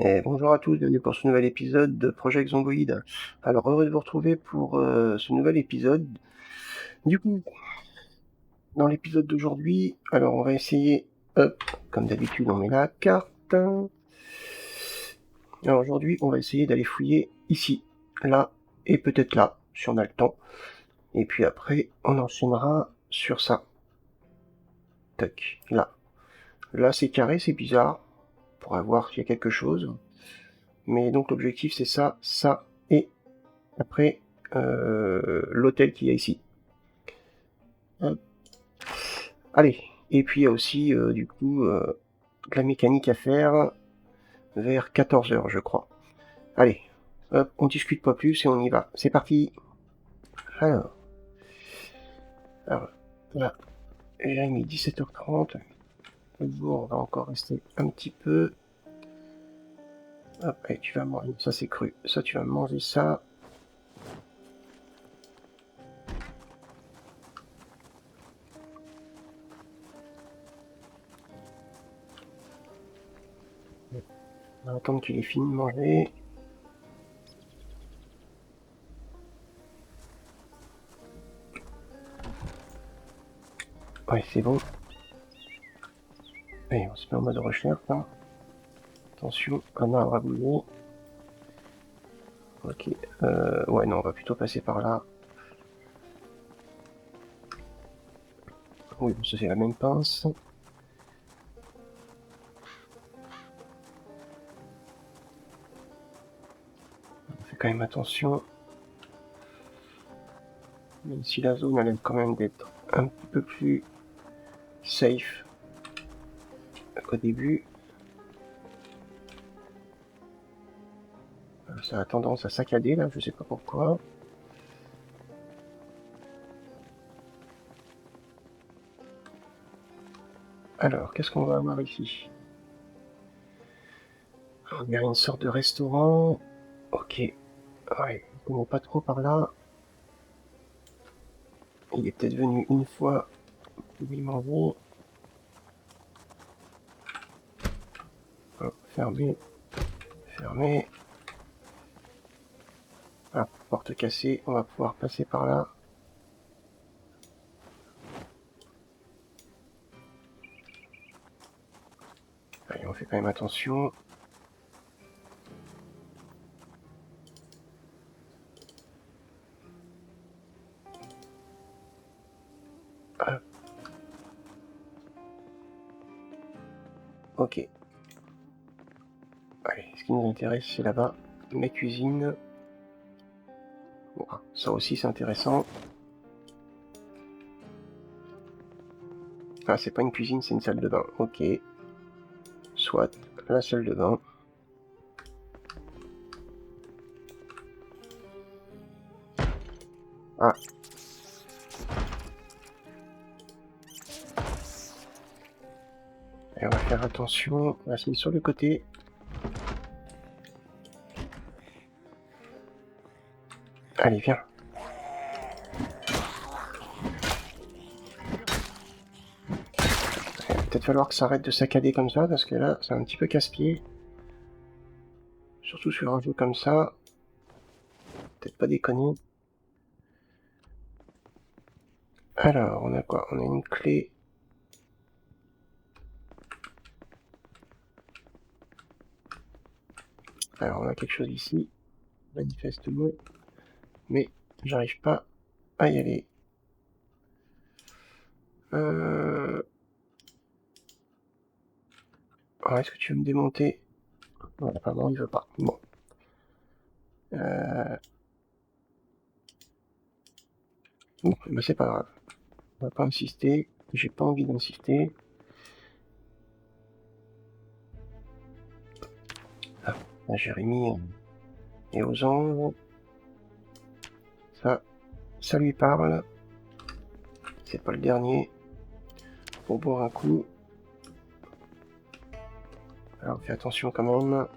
Et bonjour à tous, bienvenue pour ce nouvel épisode de Project Zomboid. Alors heureux de vous retrouver pour ce nouvel épisode. Du coup, dans l'épisode d'aujourd'hui, alors on va essayer, hop, comme d'habitude on met la carte. Alors aujourd'hui on va essayer d'aller fouiller ici, là et peut-être là, si on a le temps. Et puis après on enchaînera sur ça. Tac, là. Là c'est carré, c'est bizarre. On pourra voir s'il y a quelque chose. Mais donc l'objectif c'est ça, ça et après l'hôtel qu'il y a ici. Hop. Allez, et puis il y a aussi du coup de la mécanique à faire vers 14h je crois. Allez, hop, on discute pas plus et on y va. C'est parti. Alors, alors là, j'ai mis 17h30. Le jour, on va encore rester un petit peu. Hop, allez, tu vas manger, ça c'est cru. Ça tu vas manger ça. On va attendre qu'il ait fini de manger. Ouais, c'est bon. Allez, on se met en mode recherche. Hein. Attention, un arbre à bouger. Ok. Ouais, non, on va plutôt passer par là. Oui, ça c'est la même pince. On fait quand même attention. Même si la zone a l'air quand même d'être un petit peu plus safe qu'au début. Ça a tendance à saccader là, je sais pas pourquoi. Alors, qu'est-ce qu'on va avoir ici? On dirait une sorte de restaurant. Ok. Ouais, on ne pas trop par là. Il est peut-être venu une fois pour y manger. Oh, fermé. Fermé. Ah, porte cassée. On va pouvoir passer par là. Allez, on fait quand même attention. Ah. Ok. Allez, ce qui nous intéresse, c'est là-bas. La cuisine. Bon, ça aussi, c'est intéressant. Ah, c'est pas une cuisine, c'est une salle de bain. Ok. Soit la salle de bain. Ah. Et on va faire attention. On va se mettre sur le côté. Allez, viens. Il va peut-être falloir que ça arrête de saccader comme ça, parce que là, c'est un petit peu casse-pied. Surtout sur un jeu comme ça. Peut-être pas déconner. Alors, on a quoi? On a une clé. Alors, on a quelque chose ici. Manifestement. Mais j'arrive pas à y aller. Alors, est-ce que tu veux me démonter? Non, apparemment, il veut pas. Bon. Bon, bah c'est pas grave. On va pas insister. J'ai pas envie d'insister. Ah, là, Jérémy et aux anges. Ça lui parle. C'est pas le dernier. Pour boire un coup. Alors, fais attention quand même.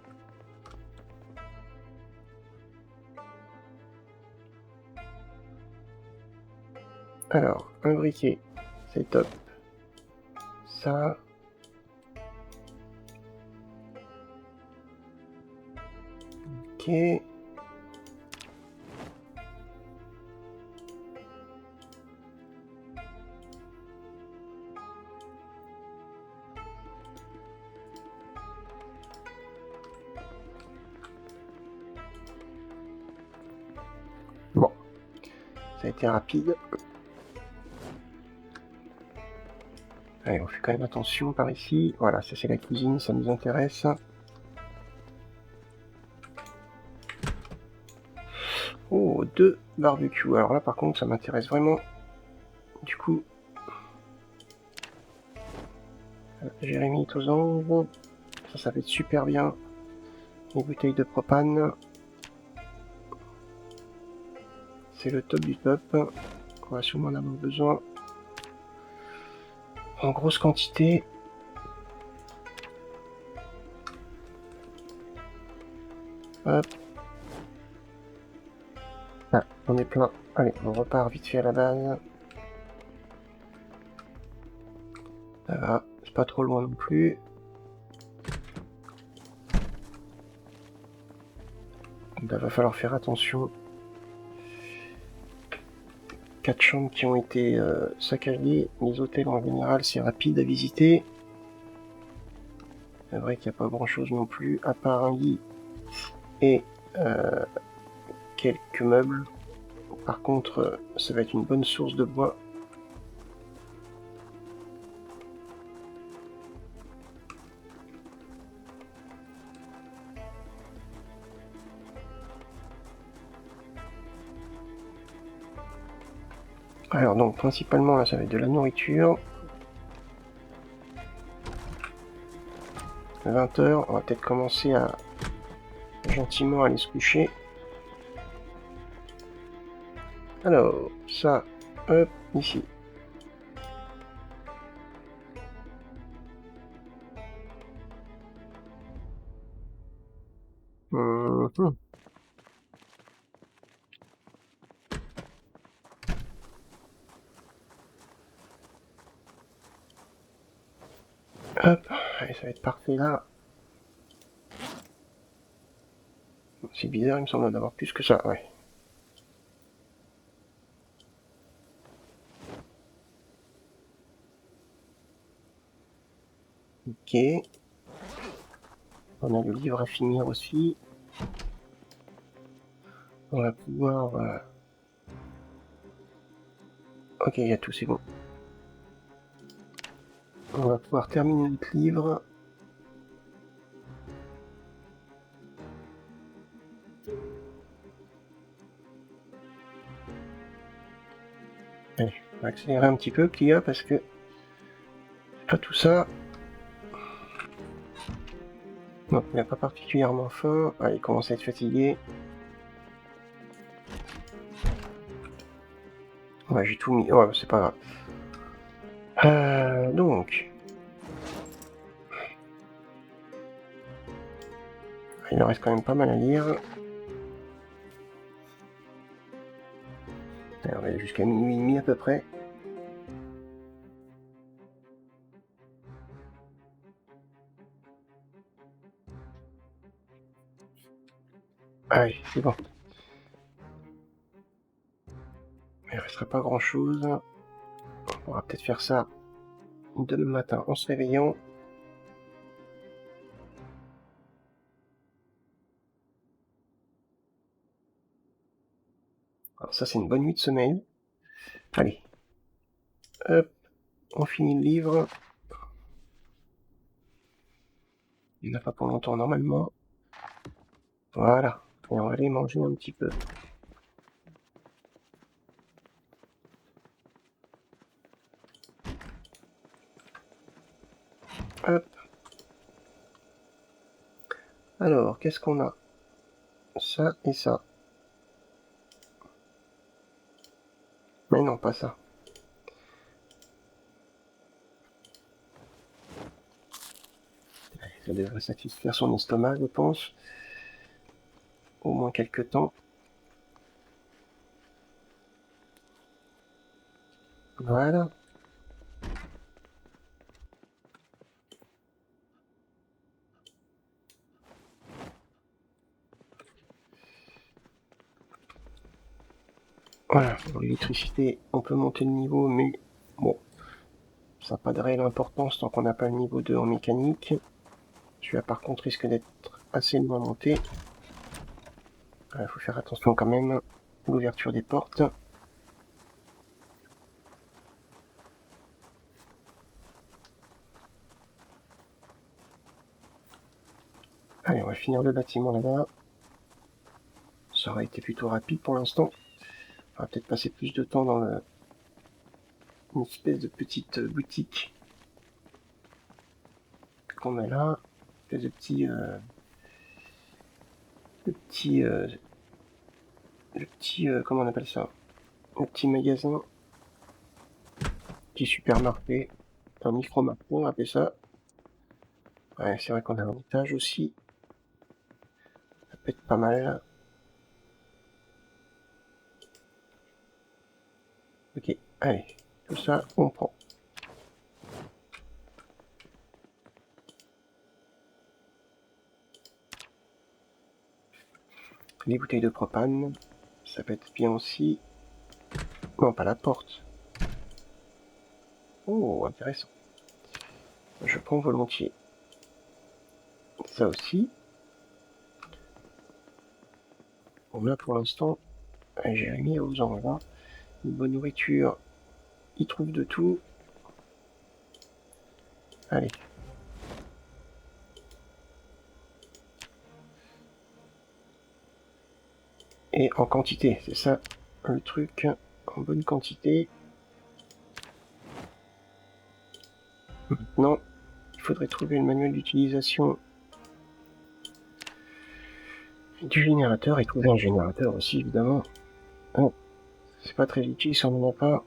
Alors, un briquet. C'est top. Ça. Ok. Bon, ça a été rapide. Allez, on fait quand même attention par ici. Voilà, ça c'est la cuisine, ça nous intéresse. Oh, 2 barbecues. Alors là, par contre, ça m'intéresse vraiment. Du coup, Jérémy est aux anges. Ça va être super bien. Les bouteilles de propane. C'est le top du top. On va sûrement en avoir besoin. En grosse quantité. Hop. Ah, on est plein. Allez, on repart vite fait à la base. Ça va, c'est pas trop loin non plus. Il va falloir faire attention. 4 chambres qui ont été saccagées. Les hôtels en général, c'est rapide à visiter. C'est vrai qu'il n'y a pas grand chose non plus, à part un lit et quelques meubles. Par contre, ça va être une bonne source de bois. Alors donc principalement là ça va être de la nourriture. 20 h, on va peut-être commencer à gentiment aller se coucher. Alors ça, hop, ici. Hop, allez, ça va être parfait là. C'est bizarre, il me semble d'avoir plus que ça, ouais. Ok. On a le livre à finir aussi. On va pouvoir... Ok, il y a tout, c'est bon. On va pouvoir terminer notre livre. Allez, on va accélérer un petit peu, Plia, parce que... Pas tout ça. Non, il n'a pas particulièrement faim. Ah, il commence à être fatigué. Ouais, j'ai tout mis. Ouais, c'est pas grave. Donc... Il en reste quand même pas mal à lire. Alors, on va aller jusqu'à minuit et demi à peu près. Allez, c'est bon. Il ne restera pas grand chose. On pourra peut-être faire ça demain matin en se réveillant. Alors ça c'est une bonne nuit de sommeil. Allez. Hop, on finit le livre. Il n'y en a pas pour longtemps normalement. Voilà. Et on va aller manger un petit peu. Hop. Alors, qu'est-ce qu'on a? Ça et ça. Mais non, pas ça. Ça devrait satisfaire son estomac, je pense. Au moins quelques temps. Voilà. Voilà, pour l'électricité, on peut monter le niveau, mais bon, ça n'a pas de réelle importance tant qu'on n'a pas le niveau 2 en mécanique. Celui-là, par contre, risque d'être assez loin monté. Il faut faire attention quand même. L'ouverture des portes. Allez, on va finir le bâtiment là-bas. Ça aurait été plutôt rapide pour l'instant. On va peut-être passer plus de temps dans une espèce de petite boutique qu'on a là. Une espèce de petit, comment on appelle ça? Un petit magasin. Petit supermarché. Un micro-marché, on va appeler ça. Ouais, c'est vrai qu'on a un étage aussi. Ça peut être pas mal. Ok, allez. Tout ça, on prend. Les bouteilles de propane. Ça peut être bien aussi. Non, pas la porte. Oh, intéressant. Je prends volontiers. Ça aussi. Bon, là, pour l'instant, Jérémy a aux endroits. Une bonne nourriture. Il trouve de tout. Allez. Et en quantité, c'est ça le truc. En bonne quantité. Maintenant, il faudrait trouver le manuel d'utilisation du générateur et trouver un générateur aussi, évidemment. Oh, c'est pas très utile si on n'en a pas.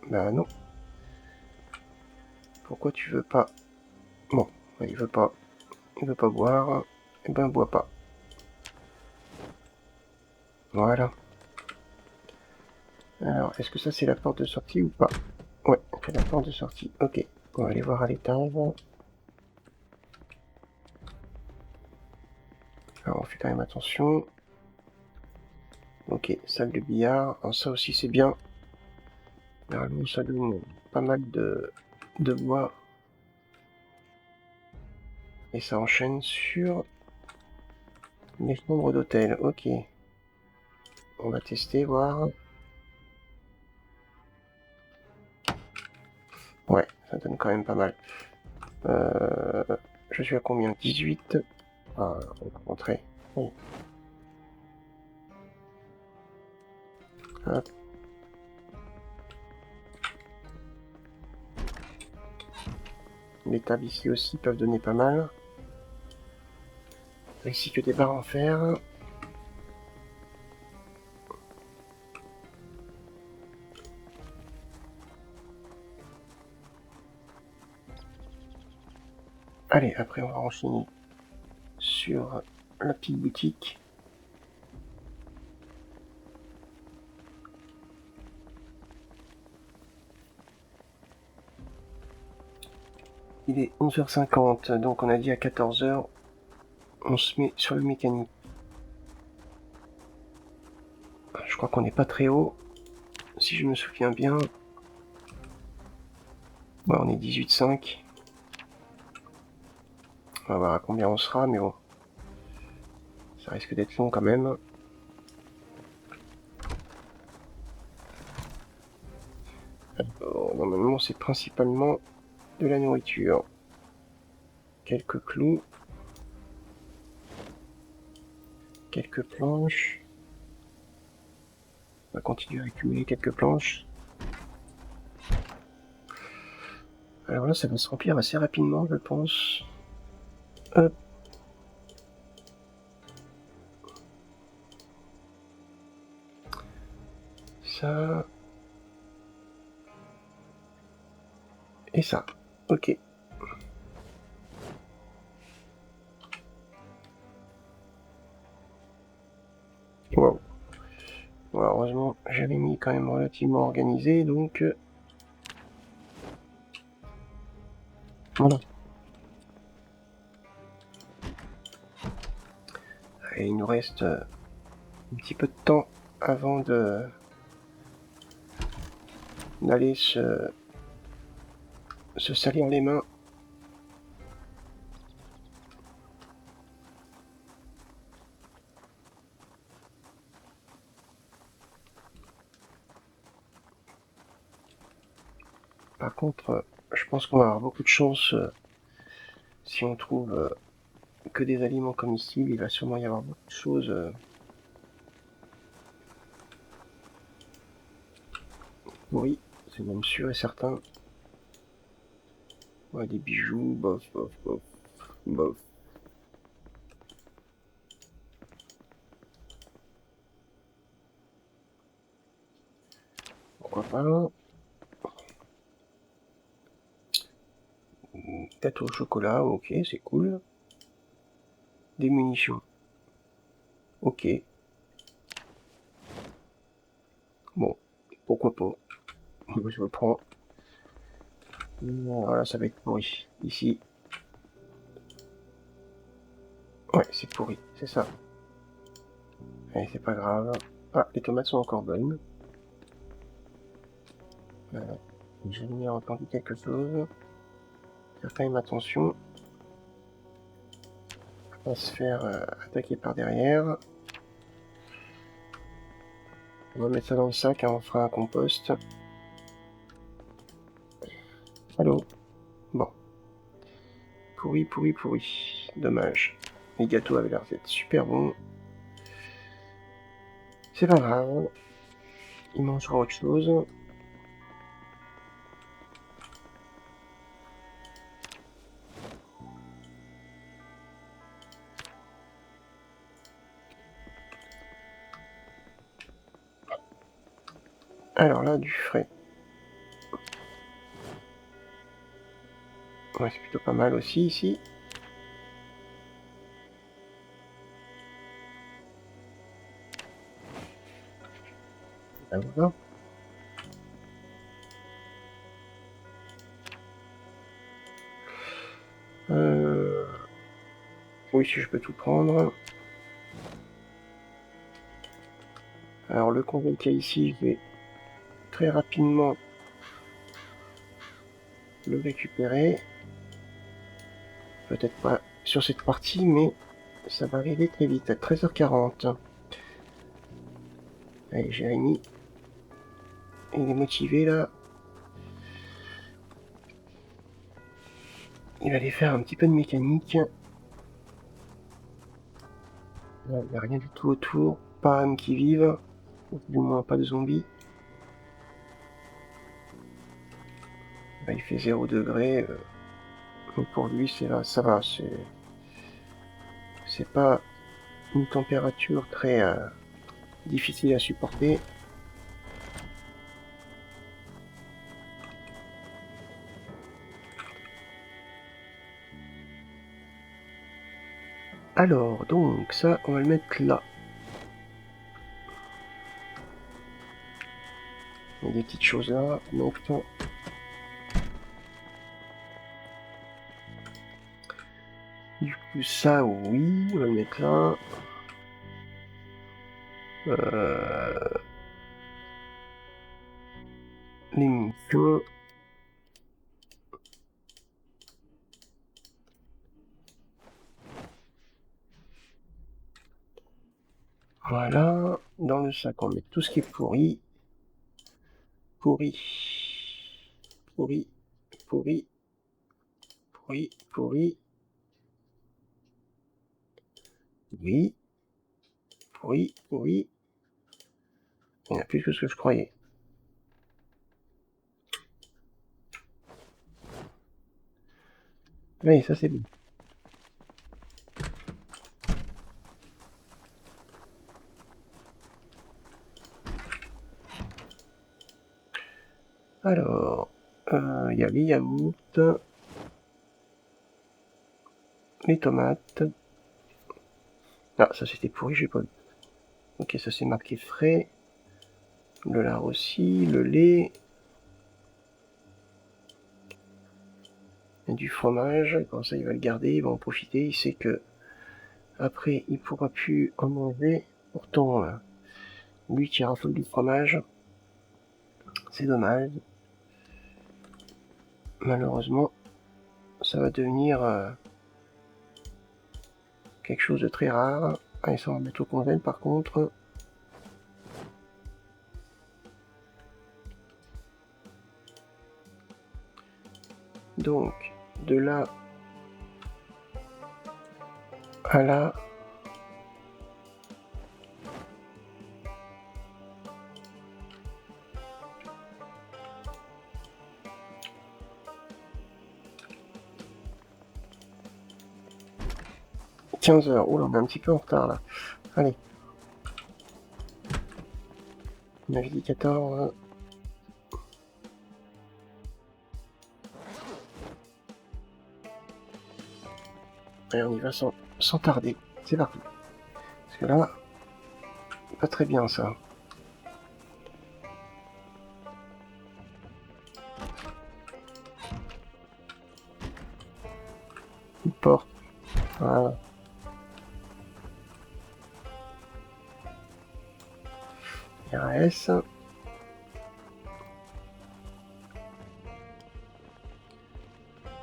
Bah non. Pourquoi tu veux pas? Bon, il veut pas. Il veut pas boire. Eh ben, bois pas. Voilà. Alors, est-ce que ça c'est la porte de sortie ou pas? Ouais, c'est la porte de sortie. Ok. On va aller voir à l'étage. Alors, on fait quand même attention. Ok, salle de billard. Alors, ça aussi c'est bien. Normalement, ça donne pas mal de bois. Et ça enchaîne sur les chambres d'hôtel. Ok. On va tester, voir. Ouais, ça donne quand même pas mal. Je suis à combien? 18. Ah, on va rentrer. Oui. Hop. Les tables ici aussi peuvent donner pas mal. Ici que des barres en fer. Allez, après on va enchaîner sur la petite boutique. Il est 11h50, donc on a dit à 14h, on se met sur le mécanique. Je crois qu'on n'est pas très haut, si je me souviens bien. Ouais, on est 18,5. On va voir à combien on sera, mais bon. Ça risque d'être long quand même. Alors, normalement, c'est principalement de la nourriture. Quelques clous. Quelques planches. On va continuer à accumuler quelques planches. Alors là, ça va se remplir assez rapidement, je pense. Hop. Ça. Et ça. Ok. Wow. Bon, heureusement, j'ai Jérémy quand même relativement organisé, donc voilà. Et il nous reste un petit peu de temps avant d'aller se salir les mains. Par contre, je pense qu'on va avoir beaucoup de chance si on trouve que des aliments comestibles. Il va sûrement y avoir beaucoup de choses pourries, c'est même sûr et certain. Ouais, des bijoux, bof, bof, bof, bof. Pourquoi pas? Gâteau au chocolat, ok, c'est cool. Des munitions. Ok. Bon, pourquoi pas. Je le prends. Voilà, ça va être pourri. Ici. Ouais, c'est pourri, c'est ça. Allez, c'est pas grave. Ah, les tomates sont encore bonnes. J'ai bien entendu quelque chose. Faire quand même attention. On va se faire attaquer par derrière. On va mettre ça dans le sac, hein, on fera un compost. Allô? Bon. Pourri, pourri, pourri. Dommage. Les gâteaux avaient l'air d'être super bons. C'est pas grave. Il mangera autre chose. Alors là, du frais. Ouais, c'est plutôt pas mal aussi ici. Ben voilà. Oui, si je peux tout prendre. Alors le convoi qu'il y a ici, je vais très rapidement le récupérer. Peut-être pas sur cette partie, mais ça va arriver très vite, à 13h40. Allez, Jérémy. Il est motivé là. Il va aller faire un petit peu de mécanique. Là, il n'y a rien du tout autour. Pas âme qui vive. Ou du moins pas de zombies. Là, il fait 0 degré. Donc pour lui, c'est là, ça va. C'est pas une température très difficile à supporter. Alors, donc, ça, on va le mettre là. Il y a des petites choses là, donc du coup, ça, oui, on va le mettre là. Les munitions. Voilà, dans le sac, on met tout ce qui est pourri. Pourri. Pourri. Pourri. Pourri. Pourri. Oui. Pourri. Pourri. Il y en a plus que ce que je croyais. Oui, ça c'est bon. Alors, il y a les yaourts, les tomates. Ah, ça c'était pourri, j'ai pas vu. Ok, ça c'est marqué frais. Le lard aussi, le lait. Et du fromage, comme ça il va le garder, il va en profiter, il sait que après il pourra plus en manger. Pourtant, lui qui raffole du fromage, c'est dommage. Malheureusement, ça va devenir quelque chose de très rare. Allez, ça on va mettre au congèle par contre. Donc, de là à là. « 15h, oh là, on est un petit peu en retard là. Allez. On avait dit 14. Allez, on y va sans tarder. C'est parti. Parce que là, pas très bien ça. Une porte. Voilà. RS.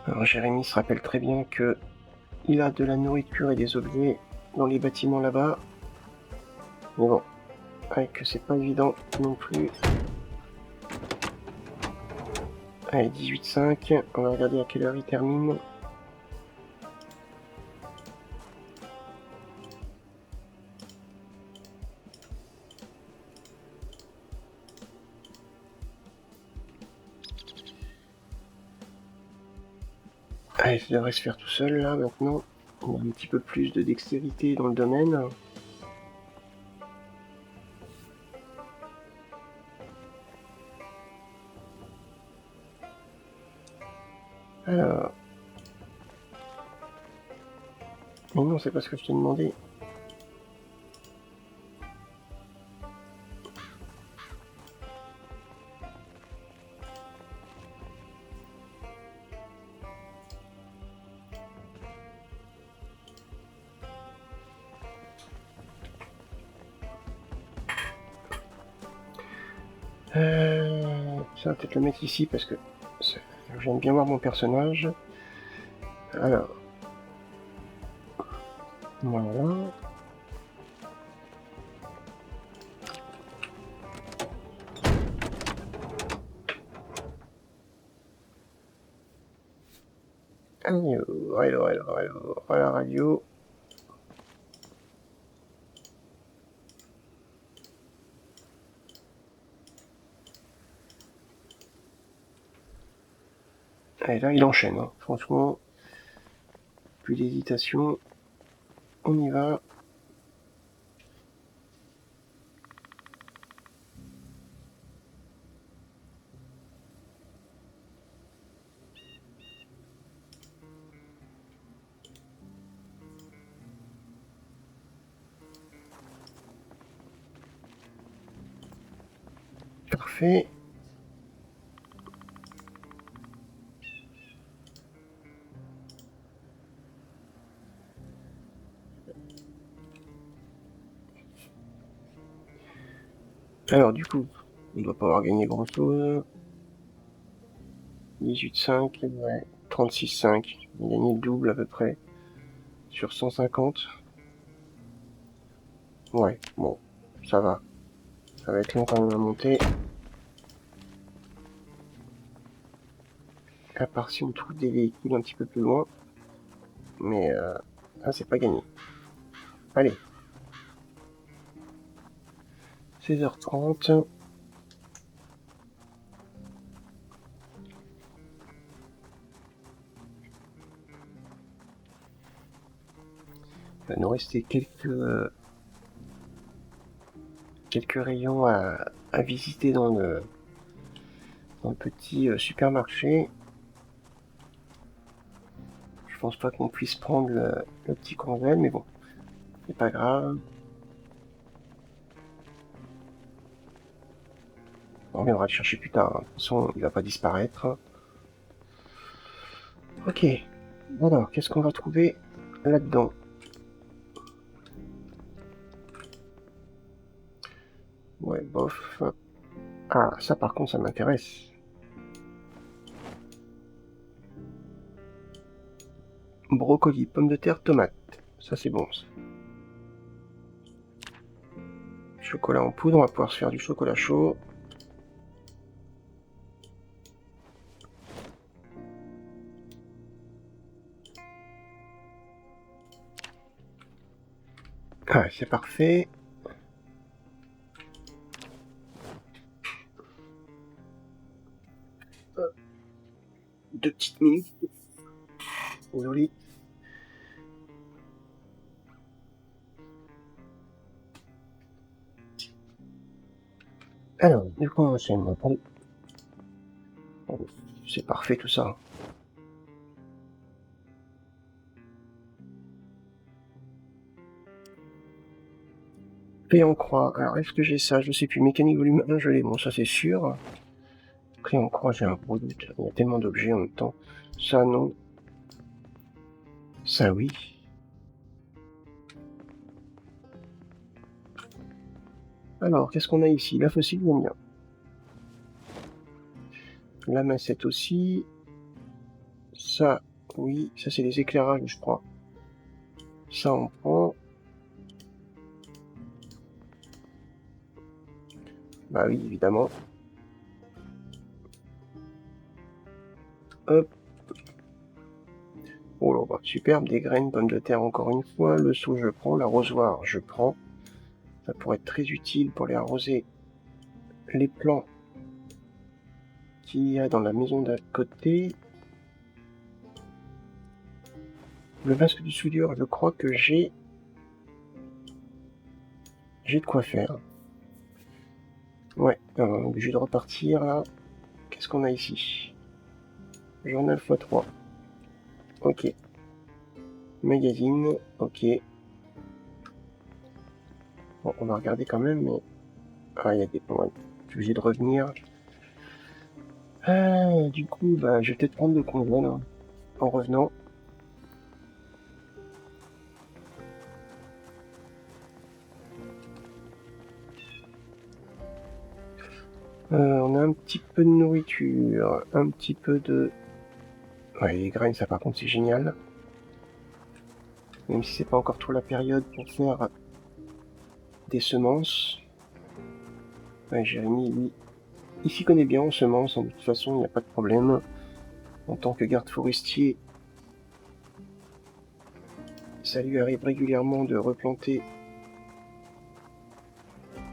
Alors Jérémy se rappelle très bien que il a de la nourriture et des objets dans les bâtiments là-bas. Mais bon, avec que c'est pas évident non plus. Allez, 18h05, on va regarder à quelle heure il termine. Allez, ça devrait se faire tout seul là maintenant. On a un petit peu plus de dextérité dans le domaine. Alors. Mais non, c'est pas ce que je t'ai demandé. Ça va peut-être le mettre ici parce que j'aime bien voir mon personnage. Alors. Voilà. Alors, à la radio. Et là, il enchaîne. Hein. Franchement, plus d'hésitation. On y va. Parfait. Alors du coup, on doit pas avoir gagné grand chose. 18,5, ouais. 36,5. On a gagné le double à peu près. Sur 150. Ouais, bon, ça va. Ça va être long quand même à monter. À part si on trouve des véhicules un petit peu plus loin. Mais là, c'est pas gagné. Allez. 16h30. Il va nous rester quelques rayons à visiter dans le petit supermarché. Je pense pas qu'on puisse prendre le petit congèle, mais bon, c'est pas grave. On reviendra le chercher plus tard. De toute façon, il va pas disparaître. Ok. Alors, qu'est-ce qu'on va trouver là-dedans? Ouais, bof. Ah, ça par contre, ça m'intéresse. Brocoli, pommes de terre, tomates. Ça, c'est bon, ça. Chocolat en poudre, on va pouvoir se faire du chocolat chaud. Ah, c'est parfait. Deux petites minutes. Désolé. Alors, du coup, on enchaîne. C'est parfait tout ça. Crayon en croix. Alors, est-ce que j'ai ça? Je sais plus. Mécanique volume 1, je l'ai. Bon, ça c'est sûr. Crayon en croix, j'ai un gros doute. Il y a tellement d'objets en même temps. Ça, non. Ça, oui. Alors, qu'est-ce qu'on a ici? La fossile, j'aime bien. La massette aussi. Ça, oui. Ça, c'est les éclairages, je crois. Ça, on prend. Bah oui, évidemment. Hop. Oh là, bah, superbe. Des graines, pommes de terre encore une fois. Le seau, je prends. L'arrosoir, je prends. Ça pourrait être très utile pour les arroser les plants qu'il y a dans la maison d'à côté. Le masque de soudure, je crois que j'ai de quoi faire. Ouais, obligé de repartir là. Qu'est-ce qu'on a ici? Journal x3. Ok. Magazine, ok. Bon, on va regarder quand même, mais... Ah, il y a des points. Je suis obligé de revenir. Ah, du coup, bah, je vais peut-être prendre le congé là, en revenant. On a un petit peu de nourriture, un petit peu de... Ouais, les graines, ça par contre, c'est génial. Même si c'est pas encore trop la période pour faire des semences. Ouais, Jérémy, lui, il s'y connaît bien en semences, de toute façon, il n'y a pas de problème. En tant que garde forestier, ça lui arrive régulièrement de replanter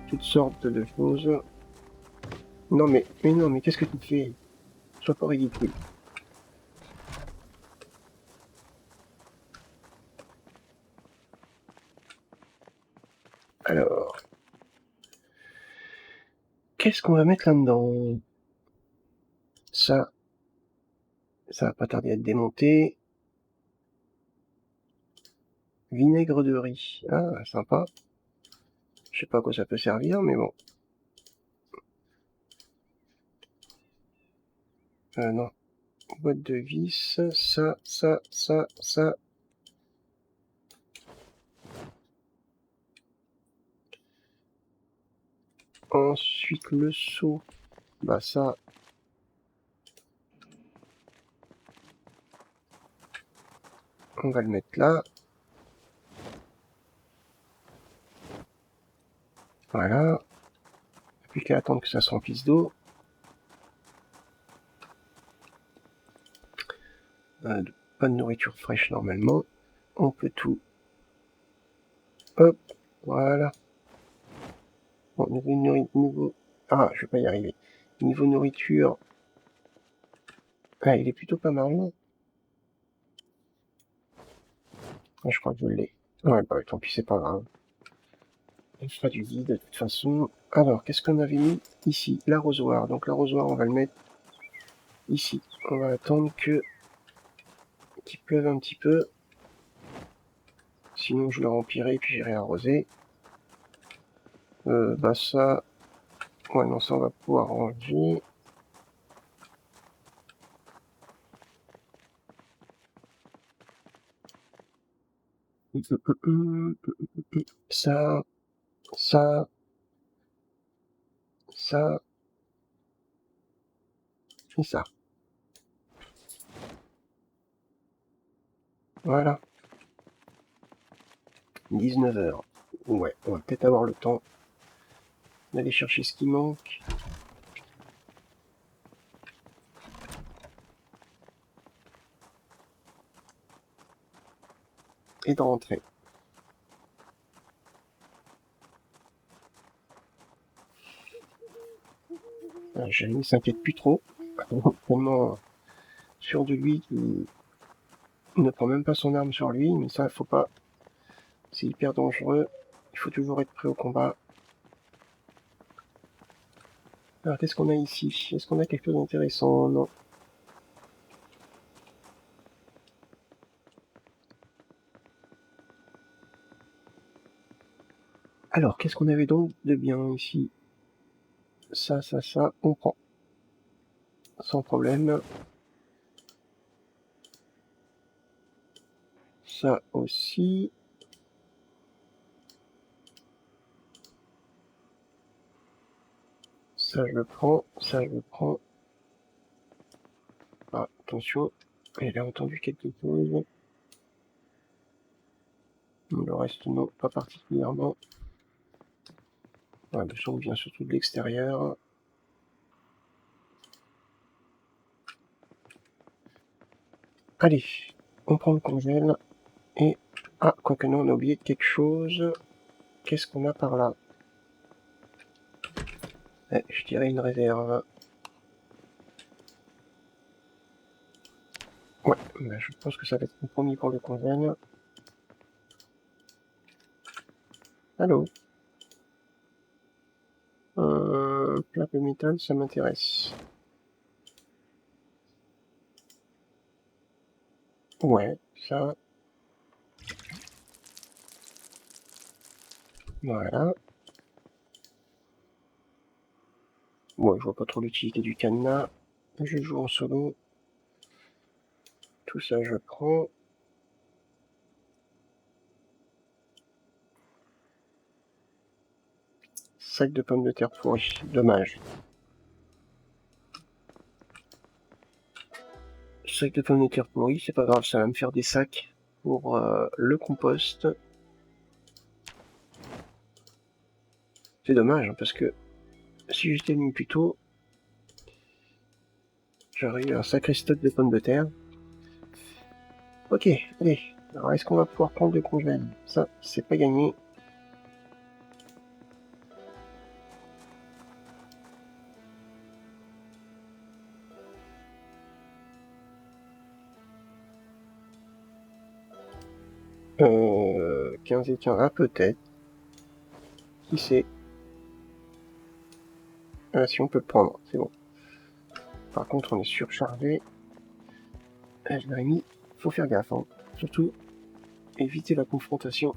toutes sortes de choses. Non mais non, mais qu'est-ce que tu fais? Sois pas ridicule. Alors, qu'est-ce qu'on va mettre là-dedans? Ça va pas tarder à être démonté. Vinaigre de riz. Ah, sympa. Je sais pas à quoi ça peut servir, mais bon. Non. Boîte de vis, ça. Ensuite, le seau. Bah ça... On va le mettre là. Voilà. Plus qu'à attendre que ça se remplisse d'eau. Pas de nourriture fraîche normalement. On peut tout. Hop, voilà. Bon, niveau... Ah, je vais pas y arriver. Niveau nourriture... Ah, il est plutôt pas mal. Ah, je crois que je l'ai. Ouais, bah tant pis, c'est pas grave. On fera du guide de toute façon. Alors, qu'est-ce qu'on avait mis ici? L'arrosoir. Donc l'arrosoir, on va le mettre ici. On va attendre qu'il pleuve un petit peu. Sinon, je le remplirai et puis j'irai arroser. Bah ça, Ouais, non, ça on va pouvoir ranger. Ça, ça, ça, et ça. Voilà. 19h. Ouais, on va peut-être avoir le temps d'aller chercher ce qui manque. Et de rentrer. Jérémy s'inquiète plus trop. Tellement sûr de lui qu'il ne prend même pas son arme sur lui, mais ça, faut pas. C'est hyper dangereux. Il faut toujours être prêt au combat. Alors, qu'est-ce qu'on a ici? Est-ce qu'on a quelque chose d'intéressant? Non. Alors, qu'est-ce qu'on avait donc de bien ici? Ça, on prend. Sans problème. Ça aussi. Ça, je le prends. Ça, je le prends. Ah, attention. Elle a entendu quelque chose. Le reste, non, pas particulièrement. Ouais, le son vient surtout de l'extérieur. Allez, on prend le congèle. Et... Ah, quoique non, on a oublié quelque chose. Qu'est-ce qu'on a par là? Je dirais une réserve. Ouais, bah, je pense que ça va être compromis pour le congèle. Allô? Plaque de métal, ça m'intéresse. Ouais, ça. Voilà. Bon, je vois pas trop l'utilité du cadenas. Je joue en solo. Tout ça, je prends. Sac de pommes de terre pourries. Dommage. Sac de pommes de terre pourries, c'est pas grave, ça va me faire des sacs pour le compost. C'est dommage, hein, parce que si j'étais venu plus tôt, j'aurais eu un sacré stock de pommes de terre. Ok, allez. Alors, est-ce qu'on va pouvoir prendre le congèle? Ça, c'est pas gagné. Euh, 15 et 15, ah peut-être. Qui sait? Ah, si on peut le prendre, c'est bon. Par contre, on est surchargé. Je l'aurais mis. Faut faire gaffe, hein. Surtout, éviter la confrontation.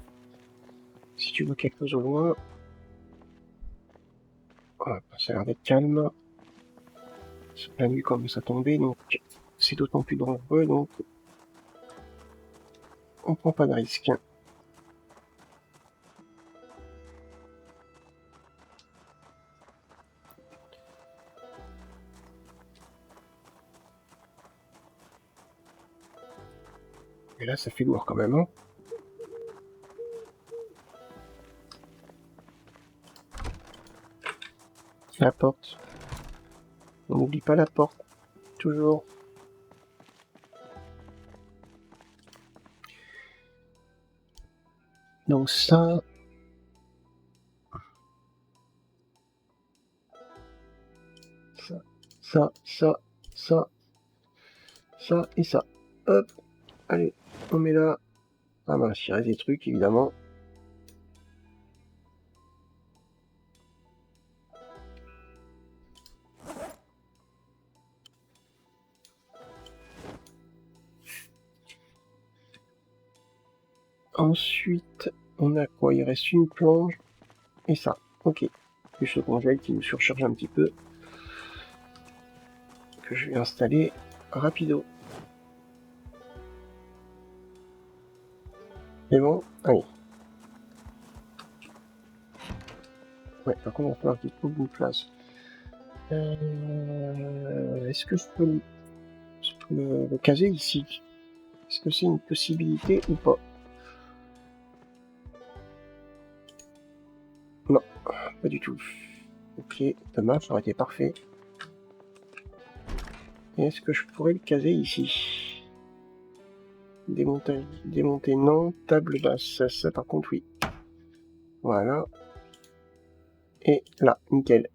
Si tu vois quelque chose au loin... Ah, ça a l'air d'être calme. La nuit commence à tomber, donc c'est d'autant plus dangereux, donc on prend pas de risque. Et là, ça fait lourd quand même, hein. La porte. On n'oublie pas la porte. Toujours. Donc ça... Ça et ça. Hop. Allez, on met là. Ah mince, il reste des trucs, évidemment. Ensuite, on a quoi? Il reste une planche et ça. Ok. plus le congèle qui nous surcharge un petit peu, que je vais installer rapido. Mais bon, allez. Ouais, par contre, il va falloir qu'il trouve une place. Est-ce que je peux le caser ici? Est-ce que c'est une possibilité ou pas? Non, pas du tout. Ok, dommage, ça aurait été parfait. Est-ce que je pourrais le caser ici? Démonter, non. Table basse, ça par contre, oui. Voilà. Et là, nickel.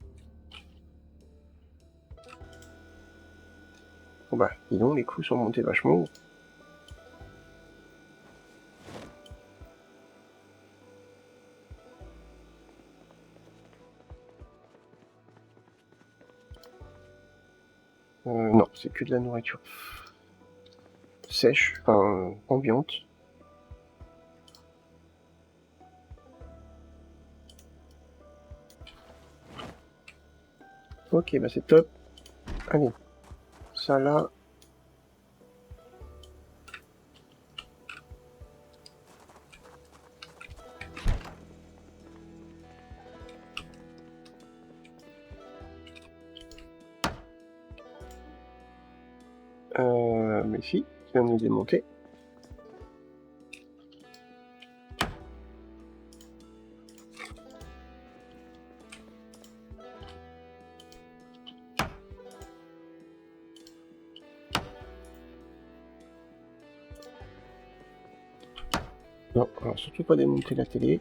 Bon bah, dis donc, les coûts sont montés vachement haut. Non, c'est que de la nourriture sèche, enfin ambiante. Ok, bah c'est top. Allez, ça là. Mais si, tu viens de nous démonter. Non, alors surtout pas démonter la télé.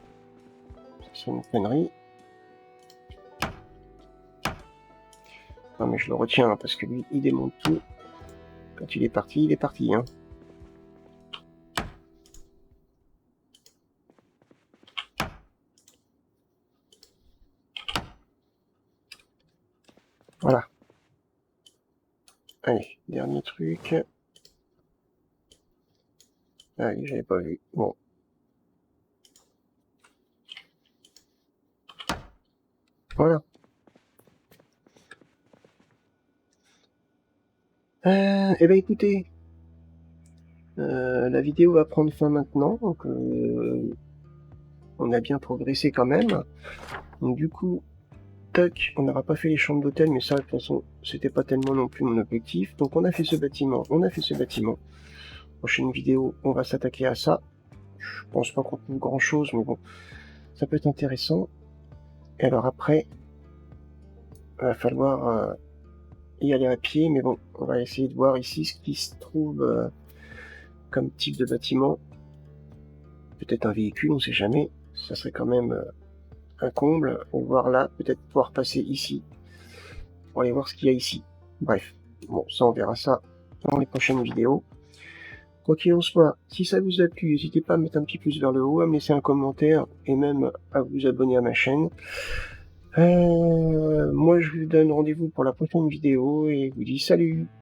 C'est une connerie. Non mais je le retiens, hein, parce que lui, il démonte tout. Quand il est parti, hein. Voilà. Allez, dernier truc. Ah, j'avais pas vu. Bon. Voilà. Eh ben écoutez, la vidéo va prendre fin maintenant, donc on a bien progressé quand même. Donc du coup, tac, on n'aura pas fait les chambres d'hôtel, mais ça de toute façon, c'était pas tellement non plus mon objectif. Donc on a fait ce bâtiment, Prochaine vidéo, on va s'attaquer à ça. Je pense pas qu'on trouve grand chose, mais bon, ça peut être intéressant. Et alors après, il va falloir y aller à pied, mais bon, on va essayer de voir ici ce qui se trouve comme type de bâtiment. Peut-être un véhicule, on sait jamais. Ça serait quand même un comble. Et voir là, peut-être pouvoir passer ici pour aller voir ce qu'il y a ici. Bref, bon, ça on verra ça dans les prochaines vidéos. Quoi qu'il en soit, si ça vous a plu, n'hésitez pas à mettre un petit pouce vers le haut, à me laisser un commentaire et même à vous abonner à ma chaîne. Moi je vous donne rendez-vous pour la prochaine vidéo et je vous dis salut!